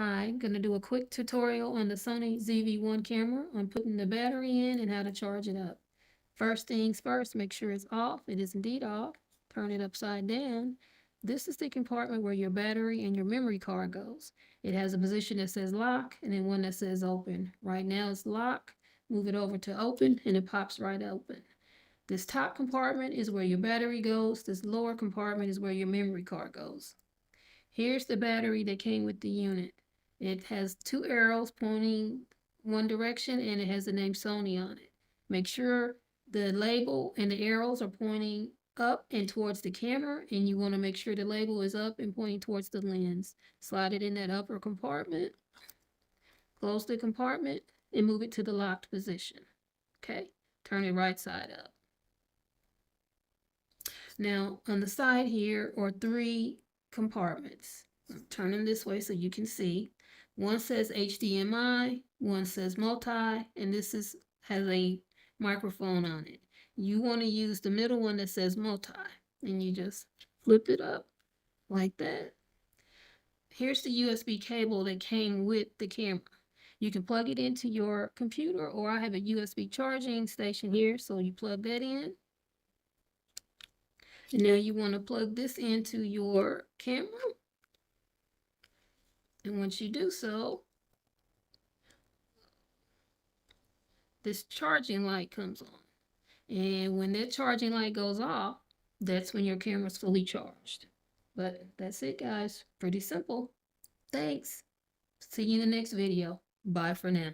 Hi, I'm going to do a quick tutorial on the Sony ZV1 camera on putting the battery in and how to charge it up. First things first, make sure it's off. It is indeed off. Turn it upside down. This is the compartment where your battery and your memory card goes. It has a position that says lock and then one that says open. Right now it's lock. Move it over to open and it pops right open. This top compartment is where your battery goes. This lower compartment is where your memory card goes. Here's the battery that came with the unit. It has two arrows pointing one direction and it has the name Sony on it. Make sure the label and the arrows are pointing up and towards the camera, and you want to make sure the label is up and pointing towards the lens. Slide it in that upper compartment, close the compartment, and move it to the locked position. Okay, turn it right side up. Now on the side here are three compartments. Turn them this way so you can see. One says HDMI, one says multi, and this has a microphone on it. You want to use the middle one that says multi, and you just flip it up like that. Here's the USB cable that came with the camera. You can plug it into your computer, or I have a USB charging station here, so you plug that in. And now you want to plug this into your camera. And once you do so, this charging light comes on. And when that charging light goes off, that's when your camera's fully charged. But that's it, guys. Pretty simple. Thanks. See you in the next video. Bye for now.